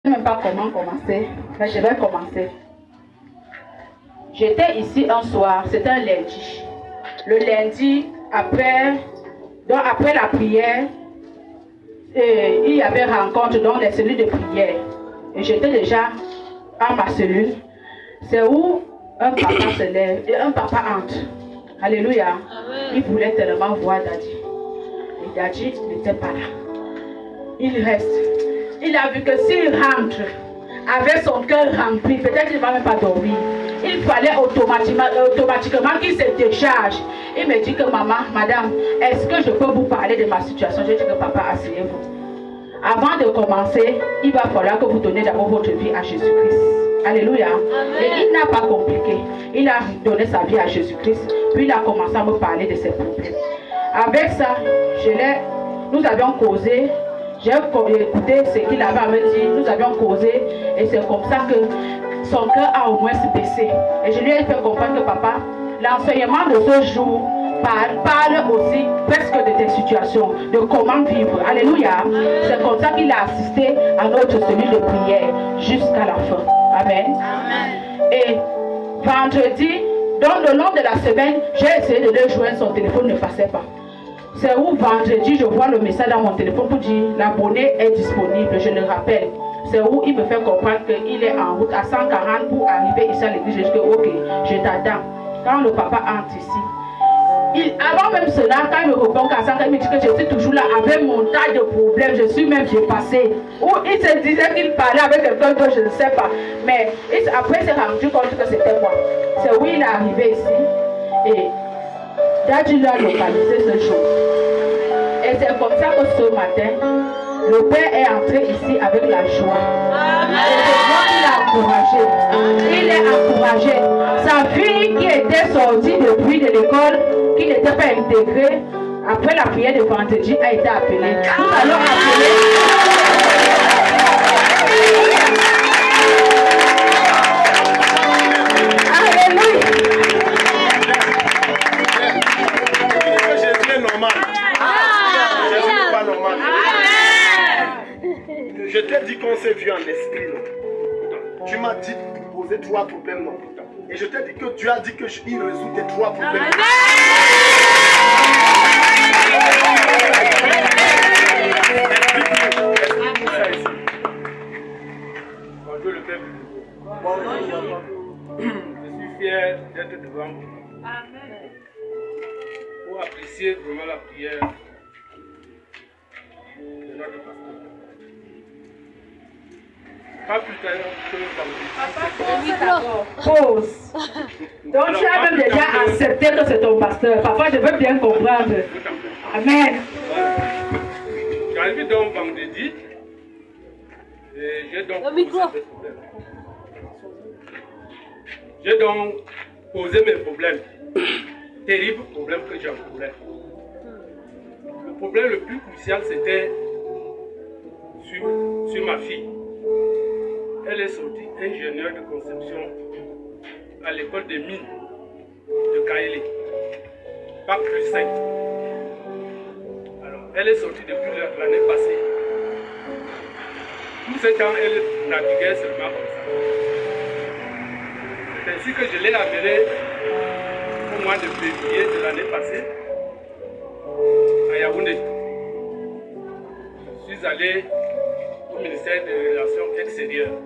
Je ne sais même pas comment commencer, mais je vais commencer. J'étais ici un soir, c'était un lundi. Le lundi, après la prière, il y avait rencontre dans les cellules de prière. Et j'étais déjà à ma cellule. C'est où un papa se lève et un papa entre. Alléluia. Amen. Il voulait tellement voir Daddy. Et Daddy n'était pas là. Il reste. Il a vu que s'il rentre avec son cœur rempli, peut-être qu'il ne va même pas dormir. Il fallait automatiquement qu'il se décharge. Il me dit que maman, madame, est-ce que je peux vous parler de ma situation? Je dis que papa, asseyez-vous. Avant de commencer, il va falloir que vous donniez d'abord votre vie à Jésus-Christ. Alléluia. Amen. Et il n'a pas compliqué. Il a donné sa vie à Jésus-Christ. Puis il a commencé à me parler de ses problèmes. Avec ça, nous avions causé. J'ai écouté ce qu'il avait à me dire. Nous avions causé. Et c'est comme ça que son cœur a au moins baissé. Et je lui ai fait comprendre que papa, l'enseignement de ce jour parle aussi presque de tes situations, de comment vivre. Alléluia. C'est comme ça qu'il a assisté à notre cellule de prière jusqu'à la fin. Amen. Amen. Et vendredi, dans le long de la semaine, j'ai essayé de le joindre, son téléphone ne passait pas. C'est où vendredi, je vois le message dans mon téléphone pour dire l'abonné est disponible, je le rappelle. C'est où il me fait comprendre qu'il est en route à 140 pour arriver ici à l'église. Je dis que ok, je t'attends. Quand le papa entre ici, avant même cela, quand il me répond qu'à ça, il me dit que je suis toujours là avec mon tas de problèmes, je suis même dépassé. Ou il se disait qu'il parlait avec quelqu'un d'autre, je ne sais pas. Mais après, il s'est rendu compte que c'était moi. C'est où il est arrivé ici. Et Daddy l'a localisé ce jour. Et c'est comme ça que ce matin, le père est entré ici avec la joie. Et je vois qu'il est encouragé. Il est encouragé. Sa fille qui était sortie depuis de l'école, qui n'était pas intégrée, après la prière de vendredi, a été appelée. Nous allons appeler. Alléluia. Jésus est normal. Jésus n'est pas normal. Je t'ai dit qu'on s'est vu en esprit, non? Tu m'as dit de poser 3 problèmes, non? Et je t'ai dit que tu as dit que il résout tes 3 problèmes. Explique-nous ça ici. Bonjour le peuple. Bonjour. Je suis fier d'être devant vous. Amen. Pour apprécier vraiment la prière de notre pasteur. Pas plus tard que Pause. Donc tu as même déjà accepté que c'est ton pasteur. Papa, je veux bien comprendre. Amen. J'arrive donc vendredi et j'ai donc j'ai donc posé mes problèmes. Terribles problèmes que j'encontrais. Le problème le plus crucial c'était sur ma fille. Elle est sortie ingénieure de conception à l'école des mines de Kaélé. Pas plus 5. Alors, elle est sortie depuis l'année passée. Tout ce temps, elle naviguait seulement comme ça. C'est ainsi que je l'ai amenée au mois de février de l'année passée à Yaoundé. Je suis allé au ministère des Relations extérieures.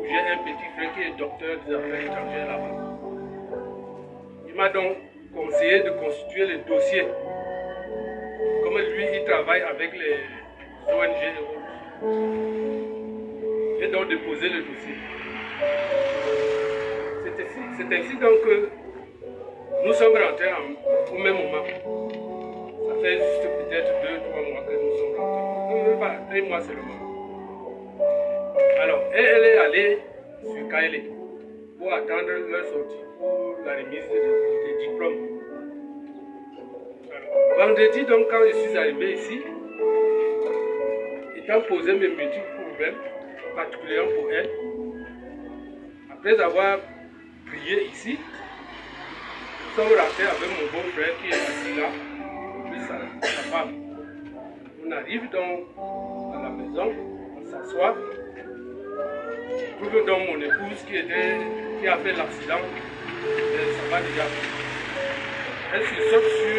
J'ai un petit frère qui est docteur des affaires étrangères là-bas. Il m'a donc conseillé de constituer le dossier. Comme lui, il travaille avec les ONG. J'ai donc déposé le dossier. C'est ainsi donc que nous sommes rentrés au même moment. Ça fait juste peut-être 2-3 mois que nous sommes rentrés. Non, pas 3 mois seulement. Alors, elle est allée sur Kaélé pour attendre leur sortie pour la remise des diplômes. Alors, vendredi, donc, quand je suis arrivé ici, étant posé mes multiples problèmes, particulièrement pour elle, après avoir prié ici, nous sommes rentrés avec mon beau-frère qui est assis là, puis sa femme. On arrive donc à la maison. s'asseoir. Trouve donc mon épouse qui a fait l'accident. Ça va déjà. Elle se saute sur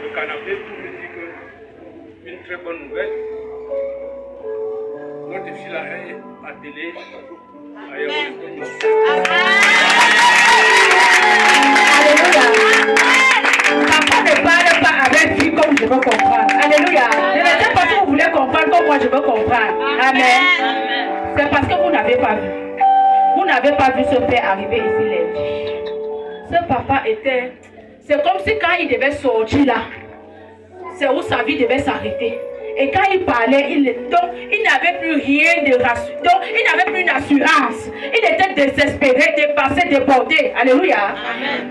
le canapé pour me dire que une très bonne nouvelle. Notre fille là est attelée à Alléluia. Papa ne parle pas avec lui comme je veux comprendre. Alléluia. Je ne sais pas si vous voulez comprendre comme moi je veux comprendre. Amen. C'est parce que vous n'avez pas vu. Vous n'avez pas vu ce père arriver ici lundi. Ce papa était... C'est comme si quand il devait sortir là, c'est où sa vie devait s'arrêter. Et quand il parlait, il n'avait plus rien de rassurant. Donc, il n'avait plus une assurance. Il était désespéré, dépassé, débordé. Alléluia. Amen.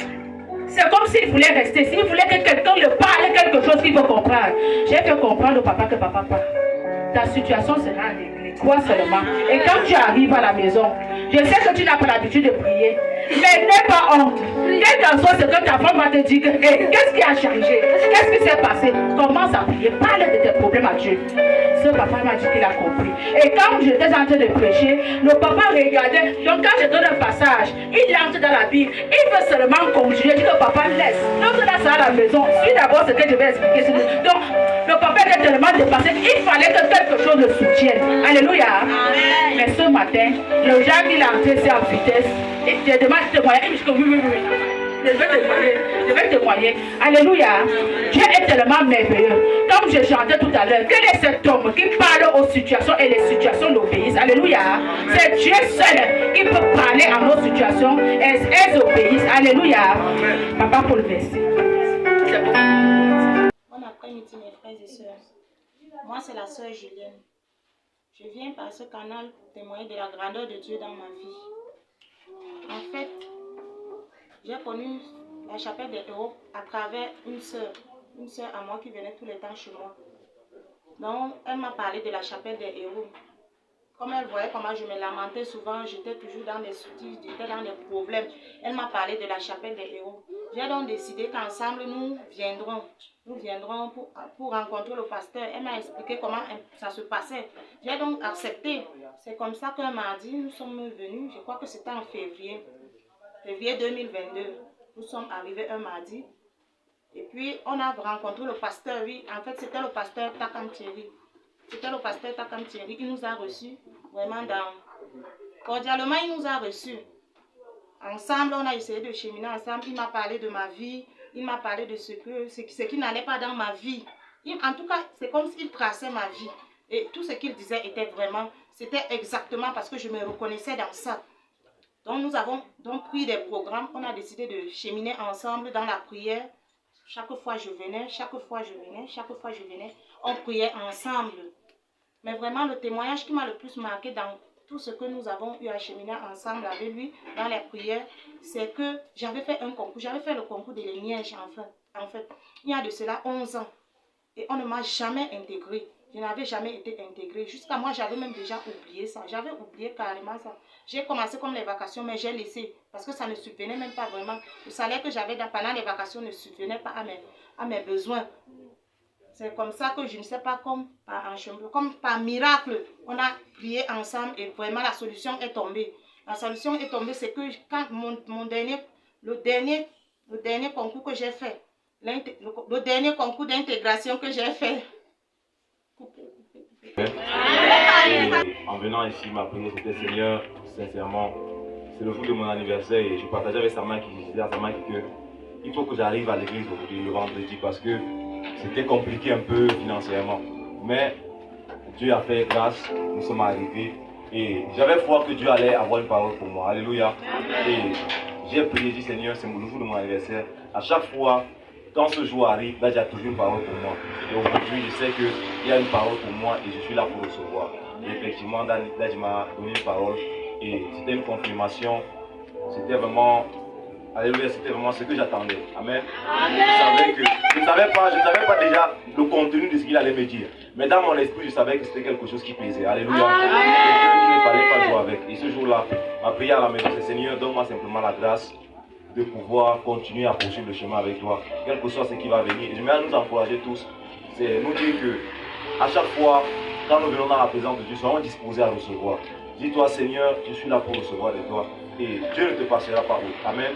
C'est comme s'il voulait rester. S'il voulait que quelqu'un le parle, quelque chose qu'il veut comprendre. J'ai fait comprendre au papa que papa parle. Ta situation sera réglée. Crois seulement. Et quand tu arrives à la maison, je sais que tu n'as pas l'habitude de prier. Mais n'aie pas honte. Quel que soit ce que ta femme va te dire, qu'est-ce qui a changé? Qu'est-ce qui s'est passé? Commence à prier. Parle de tes problèmes à Dieu. Ce papa m'a dit qu'il a compris. Et quand j'étais en train de prêcher, le papa regardait. Donc quand je donne un passage, il entre dans la Bible. Il veut seulement continuer. Je dis que papa laisse. Donc là, c'est à la maison. Suis d'abord ce que je vais expliquer. Donc le papa était tellement dépassé qu'il fallait que quelque chose le soutienne. Alléluia. Amen. Mais ce matin, le Jacques, il a entré en vitesse. Et je demande de témoigner. Il me dit que oui. Je vais témoigner. Alléluia. Dieu est tellement merveilleux. Comme je chantais tout à l'heure, quel est cet homme qui parle aux situations et les situations l'obéissent? Alléluia. C'est Dieu seul qui peut parler à nos situations et elles obéissent. Alléluia. Amen. Papa pour le verset. C'est bon. Bon après-midi mes frères et sœurs. Moi c'est la sœur Julienne. Je viens par ce canal pour témoigner de la grandeur de Dieu dans ma vie. En fait, j'ai connu la chapelle des héros à travers une sœur à moi qui venait tous les temps chez moi. Donc, elle m'a parlé de la chapelle des héros. Comme elle voyait comment je me lamentais souvent, j'étais toujours dans des soucis, j'étais dans des problèmes. Elle m'a parlé de la chapelle des héros. J'ai donc décidé qu'ensemble nous viendrons pour rencontrer le pasteur. Elle m'a expliqué comment ça se passait. J'ai donc accepté. C'est comme ça qu'un mardi, nous sommes venus, je crois que c'était en février 2022. Nous sommes arrivés un mardi. Et puis, on a rencontré le pasteur, oui. En fait, c'était le pasteur Takam Thierry. C'était le pasteur Takam Thierry. Il nous a reçus vraiment cordialement, il nous a reçus. Ensemble, on a essayé de cheminer ensemble. Il m'a parlé de ma vie. Il m'a parlé de ce qui n'allait pas dans ma vie. En tout cas, c'est comme s'il traçait ma vie. Et tout ce qu'il disait c'était exactement parce que je me reconnaissais dans ça. Donc, nous avons donc pris des programmes. On a décidé de cheminer ensemble dans la prière. Chaque fois je venais, on priait ensemble. Mais vraiment, le témoignage qui m'a le plus marqué dans tout ce que nous avons eu à cheminer ensemble avec lui, dans les prières, c'est que j'avais fait un concours. J'avais fait le concours de Liège, en fait. Il y a de cela 11 ans. Et on ne m'a jamais intégré. Je n'avais jamais été intégrée. Jusqu'à moi, j'avais même déjà oublié ça. J'avais oublié carrément ça. J'ai commencé comme les vacations, mais j'ai laissé. Parce que ça ne subvenait même pas vraiment. Le salaire que j'avais pendant les vacations ne subvenait pas à mes besoins. C'est comme ça que je ne sais pas, comme par miracle, on a prié ensemble et vraiment la solution est tombée. La solution est tombée, c'est que quand le dernier concours que j'ai fait, le dernier concours d'intégration que j'ai fait, en venant ici, ma prière c'était Seigneur, sincèrement, c'est le jour de mon anniversaire et je partageais avec Samaki, je disais à Samaki que il faut que j'arrive à l'église aujourd'hui, le vendredi, parce que c'était compliqué un peu financièrement. Mais Dieu a fait grâce, nous sommes arrivés et j'avais foi que Dieu allait avoir une parole pour moi. Alléluia. Et j'ai prié, dit Seigneur, c'est le jour de mon anniversaire. À chaque fois, quand ce jour arrive, là, j'ai toujours une parole pour moi. Et aujourd'hui, je sais qu'il y a une parole pour moi et je suis là pour recevoir. Et effectivement, là, il m'a donné une parole et c'était une confirmation. C'était vraiment, alléluia, c'était vraiment ce que j'attendais. Amen. Je ne savais pas déjà le contenu de ce qu'il allait me dire. Mais dans mon esprit, je savais que c'était quelque chose qui plaisait. Alléluia. Quelqu'un qui ne fallait pas jouer avec. Et ce jour-là, ma prière à la maison, c'est Seigneur, donne-moi simplement la grâce de pouvoir continuer à poursuivre le chemin avec toi, quel que soit ce qui va venir. Et je vais nous encourager tous, c'est nous dire que à chaque fois quand nous venons dans la présence de Dieu, soyons disposés à recevoir. Dis-toi, Seigneur, je suis là pour recevoir de toi. Et Dieu ne te passera pas d'autre. Amen.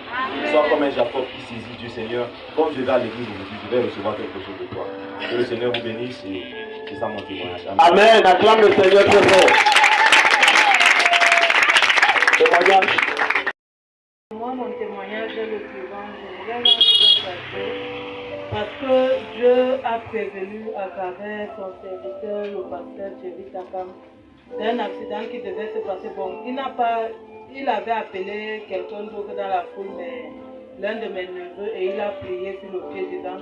Sois comme un Jacob qui saisit Dieu, Seigneur. Comme je vais à l'église aujourd'hui, je vais recevoir quelque chose de toi. Que le Seigneur vous bénisse et c'est ça mon témoignage. Amen. Acclame le Seigneur très fort. Témoignage. Moi, mon témoignage est le suivant. Je voudrais rendre grâce à Dieu parce que Dieu a prévenu à travers son serviteur, le pasteur Thierry Takam, d'un accident qui devait se passer. Bon, il avait appelé quelqu'un d'autre dans la foule, mais l'un de mes neveux, et il a prié sur le pied disant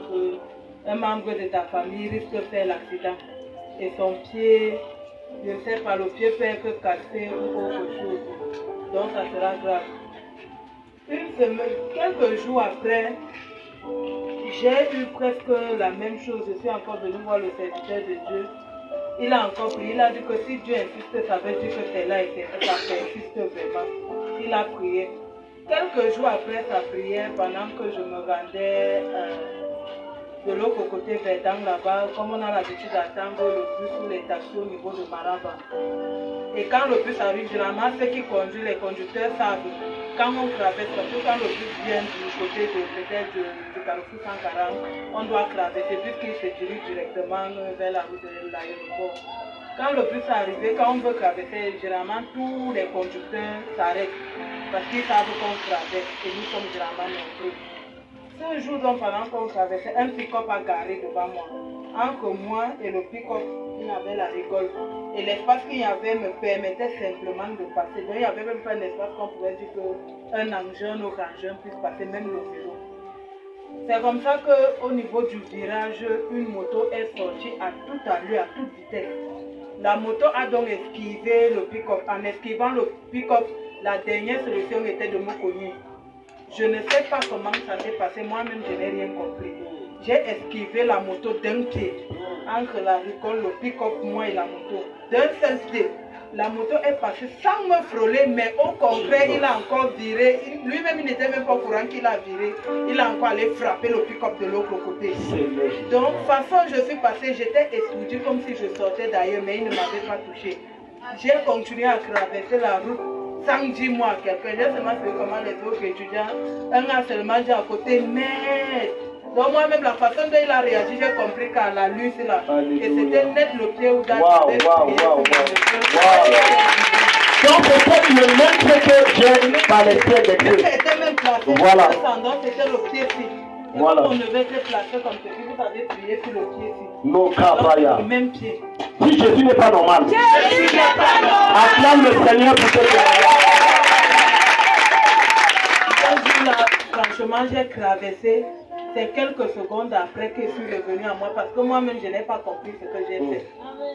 qu'un membre de ta famille risque de faire l'accident. Et son pied, je ne sais pas, le pied peut être cassé ou autre chose. Donc ça sera grave. Quelques jours après, j'ai eu presque la même chose. Je suis encore venu voir le serviteur de Dieu. Il a encore prié. Il a dit que si Dieu insiste, ça veut dire que c'est là et ça persiste vraiment. Il a prié. Quelques jours après sa prière, pendant que je me rendais de l'autre côté vers Dang là-bas, comme on a l'habitude d'attendre le bus ou les taxis au niveau de Maraba. Et quand le bus arrive, généralement ceux qui conduisent, les conducteurs savent quand on traverse, parce que quand le bus vient du côté de peut-être du carrefour 140, on doit traverser puisqu'il se dirige directement vers la route de l'aéroport. Quand le bus est arrivé, quand on veut traverser, généralement tous les conducteurs s'arrêtent parce qu'ils savent qu'on traverse et nous sommes généralement nombreux. Ce jour, donc, pendant qu'on traversait, un pick-up a garé devant moi. Entre moi et le pick-up, il y avait la rigole. Et l'espace qu'il y avait me permettait simplement de passer. Donc, il n'y avait même pas un espace qu'on pouvait dire qu'un engin ou rangeur puisse passer, même le vélo. C'est comme ça qu'au niveau du virage, une moto est sortie à toute allure, à toute vitesse. La moto a donc esquivé le pick-up. En esquivant le pick-up, la dernière solution était de me cogner. Je ne sais pas comment ça s'est passé, moi-même je n'ai rien compris. J'ai esquivé la moto d'un pied, entre la rigole, le pick-up, moi et la moto. D'un seul pied, la moto est passée sans me frôler, mais au contraire, il a encore viré. Lui-même, il n'était même pas au courant qu'il a viré. Il a encore allé frapper le pick-up de l'autre côté. Donc, façon, je suis passée, j'étais étourdie comme si je sortais d'ailleurs, mais il ne m'avait pas touché. J'ai continué à traverser la route. Sans dire moi à quelqu'un, j'ai seulement vu comment les autres étudiants, un a seulement dit à côté, merde. Donc moi-même, la façon dont il a réagi, j'ai compris qu'à la luce là, et c'était net le pied où dans Donc c'était le même truc que j'ai par les pieds de Dieu. C'était même placé, voilà. C'était le pied-ci. Voilà. On devait être placé comme ceci, vous avez prié sur le pied-ci. Non, Kabaya. Le même pied. Si Jésus n'est pas normal, acclame le Seigneur pour te là, franchement, j'ai traversé. C'est quelques secondes après que je suis revenu à moi parce que moi-même, je n'ai pas compris ce que j'ai fait.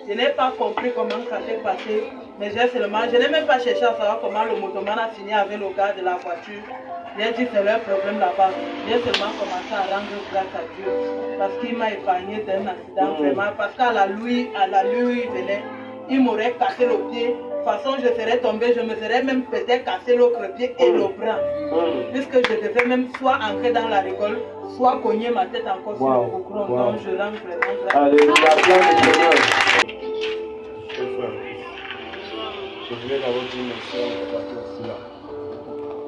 Je n'ai pas compris comment ça s'est passé, mais je n'ai même pas cherché à savoir comment le motoman a fini avec le gars de la voiture. J'ai dit c'est leur problème là-bas. J'ai seulement commencé à rendre grâce à Dieu parce qu'il m'a épargné d'un accident vraiment. Parce qu'à la nuit, il venait, il m'aurait cassé le pied. De toute façon, je serais tombé, je me serais même peut-être cassé l'autre pied et le bras. Puisque je devais même soit entrer dans la rigole, soit cogner ma tête encore sur le boucron. Donc je rends vraiment grâce. Alléluia, je voulais d'abord dire merci à mon pasteur aussi là.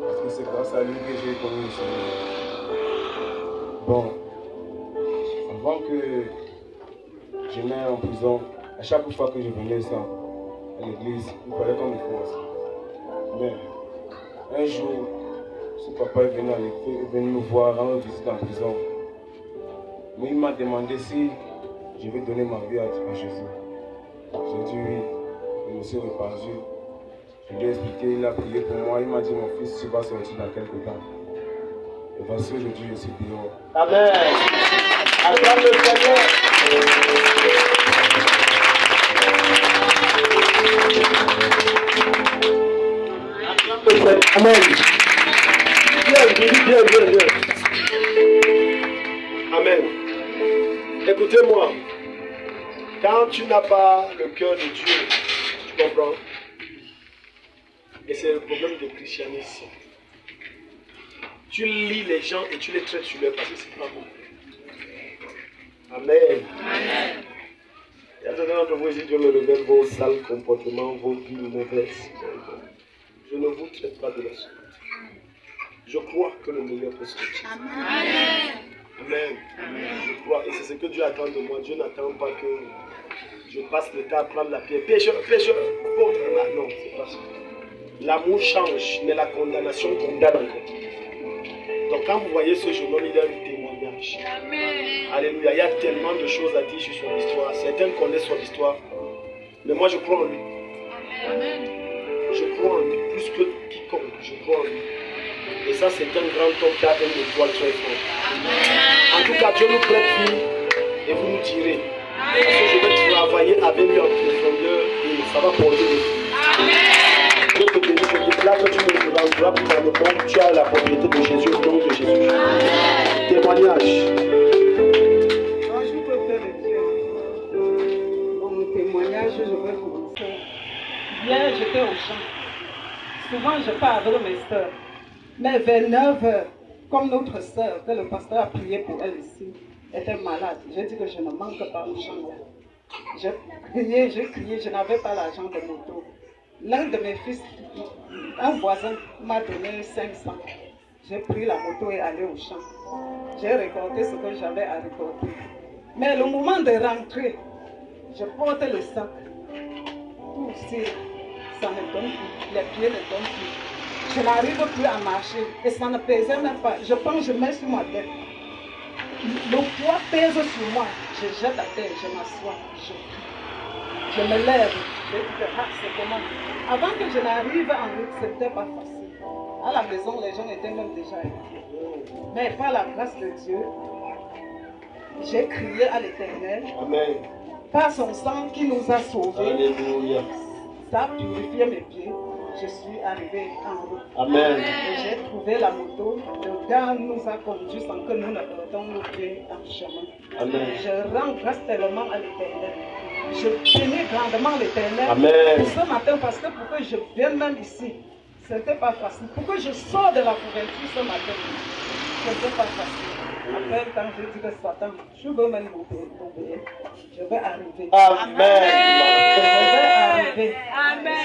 Parce que c'est grâce à lui que j'ai connu le Seigneur. Bon, avant que je n'aille en prison, à chaque fois que je venais ça, à l'église, il fallait qu'on me force. Mais un jour, ce papa est venu à l'église, est venu nous voir, rendre visite en prison. Mais il m'a demandé si je vais donner ma vie à Jésus. J'ai dit oui, je me suis répandu. Je lui ai expliqué, il a prié pour moi, il m'a dit mon fils, tu vas sortir dans quelques temps. Et voici aujourd'hui, je suis dehors. Amen. Acclame le Seigneur. Amen. Bien. Amen. Écoutez-moi. Quand tu n'as pas le cœur de Dieu, tu comprends? Et c'est le problème du christianisme. Tu lis les gens et tu les traites sur leur passé, c'est pas bon. Amen. Amen. Certains d'entre vous, si Dieu me révèle vos sales comportements, vos vies mauvaises, je ne vous traite pas de la sorte. Je crois que le meilleur peut sortir. Amen. Amen. Je crois, et c'est ce que Dieu attend de moi. Dieu n'attend pas que je passe le temps à prendre la pierre. Pécheur, pécheur. Oh, non, c'est pas ça. L'amour change, mais la condamnation condamne encore. Donc quand vous voyez ce jeune homme, il a un témoignage. Amen. Alléluia. Il y a tellement de choses à dire sur son histoire. Certains connaissent son histoire. Mais moi je crois en lui. Amen. Je crois en lui plus que quiconque. Je crois en lui. Et ça c'est un grand homme qui a une étoile très forte. En tout cas, Dieu nous prête fille et vous nous direz. Parce que je vais travailler avec lui en profondeur et ça va porter des fruits. Je te bénis, je déclare que tu ne te rendras plus dans le monde. Tu as la propriété de Jésus au nom de Jésus. Amen. Témoignage. Quand je peux faire le Dieu, dans mon témoignage, je vais commencer. Hier, j'étais au champ. Souvent, je pars avec mes soeurs. Mais vers 9h, comme notre sœur, que le pasteur a prié pour elle ici, était malade. J'ai dit que je ne manque pas au champ. J'ai crié, je n'avais pas l'argent de moto. L'un de mes fils, un voisin, m'a donné 500. J'ai pris la moto et allé au champ. J'ai récolté ce que j'avais à récolter. Mais le moment de rentrer, je porte le sac. Tout aussi, ça ne donne plus. Les pieds ne donnent plus. Je n'arrive plus à marcher. Et ça ne pesait même pas. Je pense que je mets sur ma tête. Le poids pèse sur moi. Je jette à terre, je m'assois. Je me lève. Je dis que c'est comment. Avant que je n'arrive en route, ce n'était pas facile. À la maison, les gens étaient même déjà inquiets. Mais par la grâce de Dieu, j'ai crié à l'Éternel. Amen. Par son sang qui nous a sauvés. Alléluia. Ça a purifié mes pieds. Je suis arrivé en route. Amen. Et j'ai trouvé la moto. Le gars nous a conduits sans que nous ne perdons nos pieds en chemin. Amen. Je rends grâce tellement à l'Éternel. Je bénis grandement l'Éternel pour ce matin parce que pour que je vienne même ici, ce n'était pas facile. Pour que je sorte de la couverture ce matin, ce n'était pas facile. Après, quand je dis que Satan, je veux même m'obéir, je vais arriver. Amen. Je vais arriver.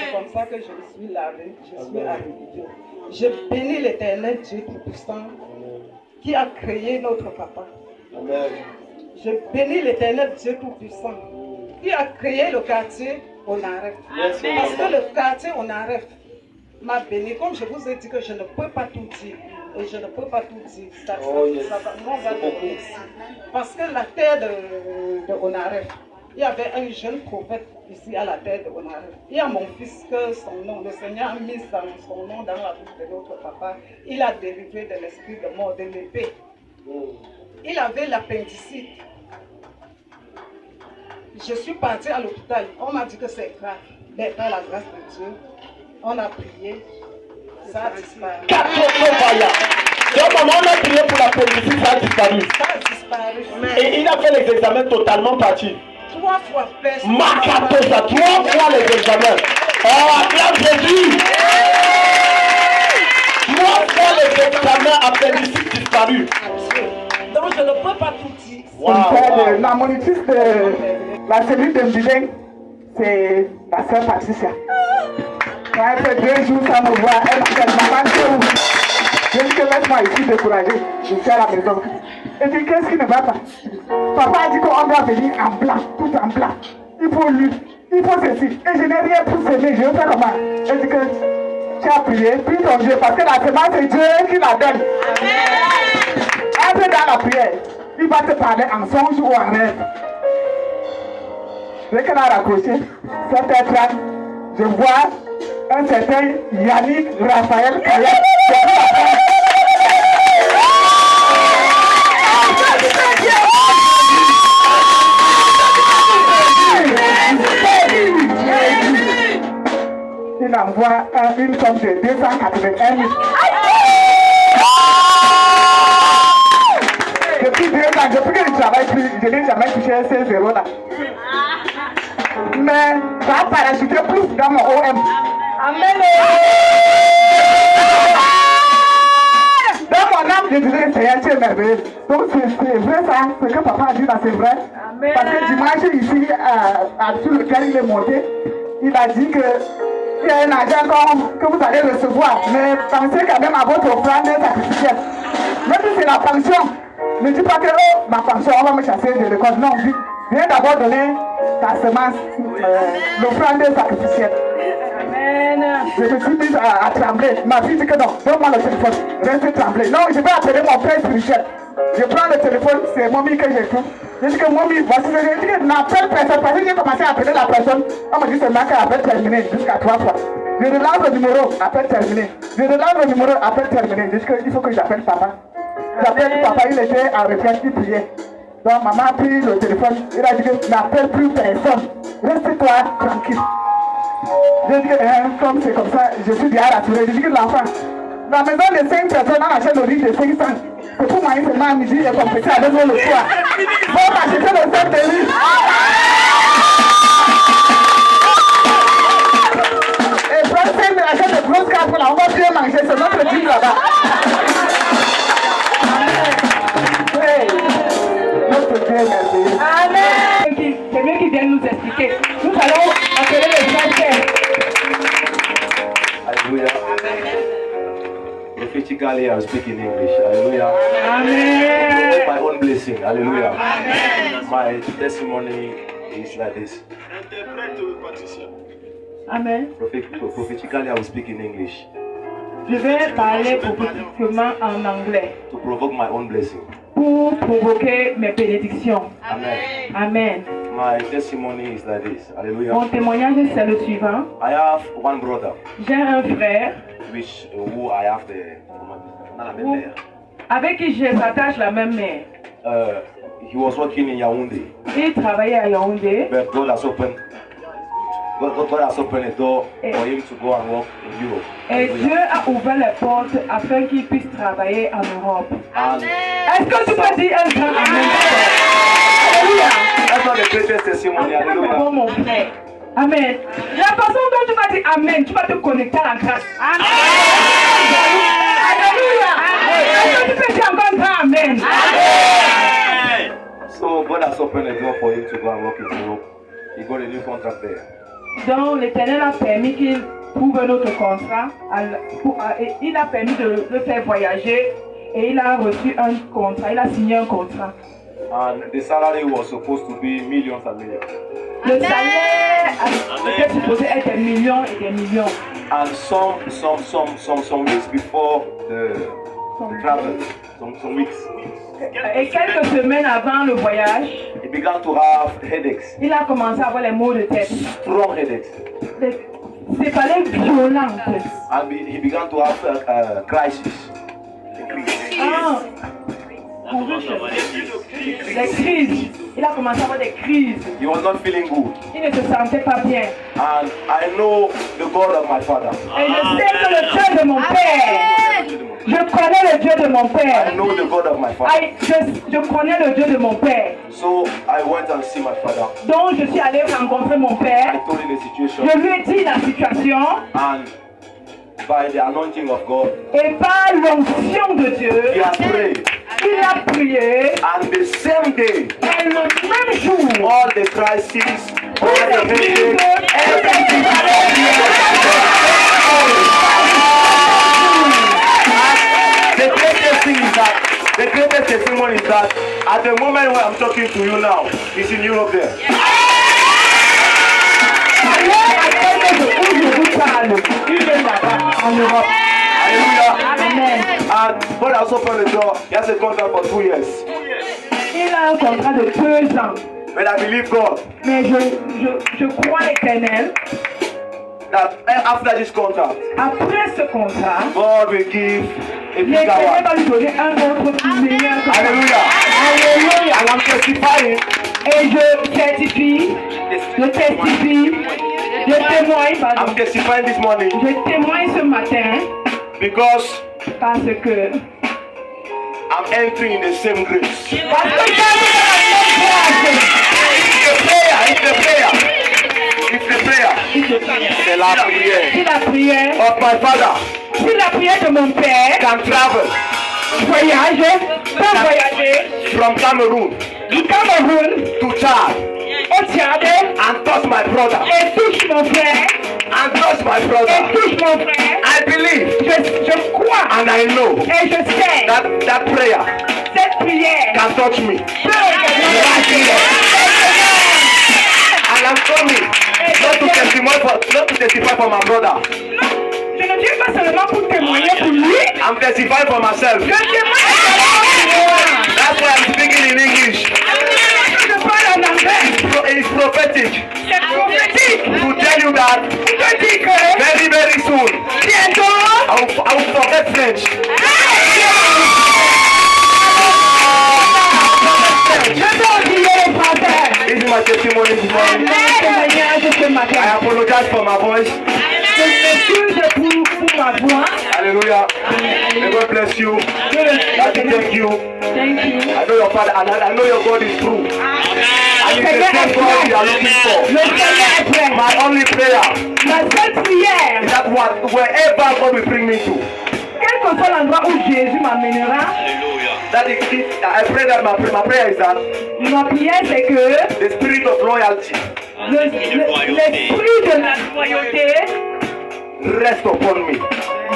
C'est comme ça que je suis lavé, je suis arrivé. Je bénis l'Éternel Dieu Tout-Puissant qui a créé notre papa. Amen. Je bénis l'Éternel Dieu Tout-Puissant qui a créé le quartier Onaref. Parce que le quartier Onaref m'a béni. Comme je vous ai dit que je ne peux pas tout dire. Et je ne peux pas tout dire. Ça va donner ici. Parce que la terre de Onaref, il y avait un jeune prophète ici à la terre de Onaref. Il y a mon fils que son nom, le Seigneur a mis son nom dans la bouche de notre papa. Il a délivré de l'esprit de mort, de l'épée. Il avait l'appendicite. Je suis partie à l'hôpital. On m'a dit que c'est grave. Mais par la grâce de Dieu, on a prié. Ça a disparu. Donc, maman, on a prié pour la politique, ça a disparu. Ça a disparu. Et il a fait les examens totalement partis. 3 fois perdu. Macatosa, 3 fois les examens. Oh, acclame Jésus. 3 fois les examens appendicites disparus. Donc, je ne peux pas tout dire. La monitrice de la cellule de Mbideng, c'est la sœur Patricia. Quand elle fait 2 jours sans me voir, elle m'appelle maman, je dis que laisse-moi ici découragée, je suis à la maison. Elle dit qu'est-ce qui ne va pas? Papa a dit qu'on doit venir en blanc, tout en blanc. Il faut lui, il faut ceci. Et je n'ai rien pour s'aimer, je veux faire comment? Elle dit que tu as prié, prie ton Dieu, parce que la semence c'est Dieu qui la donne. Entre dans la prière. Il va te parler en songe ou en rêve. Dès qu'elle a raccroché, 7h30, je vois un certain Yannick Raphaël Kayet. Il envoie une somme de 281 000. Depuis 2 ans, depuis que je ne travaille plus, je n'ai jamais touché ces zéros là. Mais ça a parachuté plus dans mon OM. Amen. Dans mon âme, je disais, Seigneur, tu es merveilleuse. Donc c'est vrai ça, ce que papa a dit là, c'est vrai. Amen. Parce que dimanche ici, sur lequel il est monté, il a dit que il y a un argent que vous allez recevoir, mais pensez quand même à votre offrande sacrificielle. Même si c'est la pension, ne dis pas que oh, ma pension, on va me chasser de l'école. Non, viens d'abord donner ta semence, l'offrande sacrificielle. Amen. Je me suis mise à trembler. Ma fille dit que non, donne-moi le téléphone, reste trembler. Non, je vais appeler mon père spirituel. Je prends le téléphone, c'est Mommy que j'ai tout. Je dis que Mommy, voici, je dis que n'appelle personne, parce que j'ai commencé à appeler la personne. On m'a dit seulement qu'appel terminé, jusqu'à 3 fois. Je relance le numéro, appel terminé. Je relance le numéro, appel terminé. Je dis qu'il faut que j'appelle papa. J'appelle papa, il était en retraite, il priait. Donc maman a pris le téléphone, il a dit que n'appelle plus personne. Reste-toi tranquille. Je dis que comme c'est comme ça, je suis bien rassuré. Je dis que l'enfant, la maison de 5 personnes, on achète le riz de 500. C'est pour moi, seulement à midi et compléter avec nous le soir. Bon, acheter le sac de riz. Et Francine achète de grosses cartes là, on va bien manger, c'est notre team là-bas. Amen. C'est mieux qu'il vienne nous expliquer. Nous allons appeler les frères. Alléluia. Prophetically, I speak in English. Hallelujah. Amen. My own blessing. Hallelujah. Amen. My testimony is like this. Amen. Prophetically, I will speak in English. Je vais parler prophétiquement en anglais. To provoke my own blessing. Pour provoquer mes bénédictions. Amen. Amen. My testimony is like this. Hallelujah. Mon témoignage c'est le suivant. I have one brother. J'ai un frère. Who I have la même mère. Avec qui je partage la même mère. He was working in Yaoundé. Il travaillait à Yaoundé. But God has opened a door for him to go and work in Europe. Et Dieu a ouvert les portes afin qu'il puisse travailler en Europe. Est-ce que tu peux dire un grand amen? Alléluia. That's not the greatest testimony. Alléluia. Mon frère. Amen. La façon dont tu vas dire amen, tu vas te connecter à la grâce. Amen. Alléluia. Est-ce que tu peux dire encore un grand amen? Amen. So God has opened a door for him to go and work in Europe. He got a new contract there. Donc l'Éternel a permis qu'il trouve un autre contrat. Il a permis de le faire voyager et il a reçu un contrat. Il a signé un contrat. And the salary was supposed to be millions and millions. Le salaire était supposé être des millions et des millions. And some weeks before the travel, some weeks. Et quelques semaines avant le voyage, he began to have headaches. Il a commencé à avoir les maux de tête. Strong headaches. Des palais violentes. And he began to have a crisis. Des crises. Il a commencé à avoir des crises. He was not feeling good. Il ne se sentait pas bien. And I know the God of my father. Et je sais que le Dieu de mon père. Je connais le Dieu de mon père. I know the God of my father. Je connais le Dieu de mon père. So I went and see my father. Donc je suis allé rencontrer mon père. I told him the situation. Je lui ai dit la situation. And by the anointing of God, et par l'onction de Dieu, he has prayed. Il a prié. And the same day, et le même jour, all the crises, all the headaches, the greatest thing is that, the greatest testimony is that at the moment when I'm talking to you now, he's in Europe there. Amen. And God has opened the door. He has a contract for 2 years. Il a un contrat de 2 ans. But I believe God. Mais je crois l'Éternel. That after this contract, après ce contrat, God will give a bigger one. Va lui donner un autre meilleur. Alléluia. Alléluia. And I'm testifying. Et je testifie, je témoigne, pardon. I'm testifying this morning. Je témoigne ce matin. Because parce que I'm entering the same grace. Parce que c'est la prière. Si la prière of my father si la prière de mon père can travel voyager, pour voyager from Cameroon du Cameroun to Chad au Tchad and touch my brother. et touche mon frère. And touch my Et brother. touche mon frère. I believe Je crois and I know et je sais that prayer cette prière can touch me. peut me And I'm coming not to testify for my brother. Je ne viens pas seulement pour témoigner pour lui. I'm testifying for myself. Je témoigne pour moi. That's why I'm speaking in English. Je parle en anglais. It's prophetic C'est prophétique. to tell you that Je dis que very soon bientôt, I will forget French. je vais oublier les français. This is my testimony this morning. Témoignage ce matin. I apologize for my voice. Je m'excuse pour ma voix. Hallelujah. May God bless you. Daddy, thank you. Thank you. I know your father and I know your God is true. And it's the same God you are looking for. Le Seigneur est prêt. My only prayer Ma seule prière, is that wherever God will bring me to, quel que soit l'endroit où Jésus m'amènera, that I pray that my prayer is that ma prière c'est que the spirit of loyalty l'esprit de la loyauté rest upon me,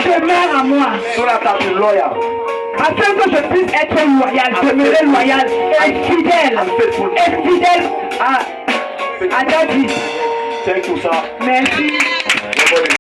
demeure en moi, so that I can be loyal afin que je puisse être loyal, demeurer loyal et fidèle à ta vie. Thank you, sir. Merci. Nobody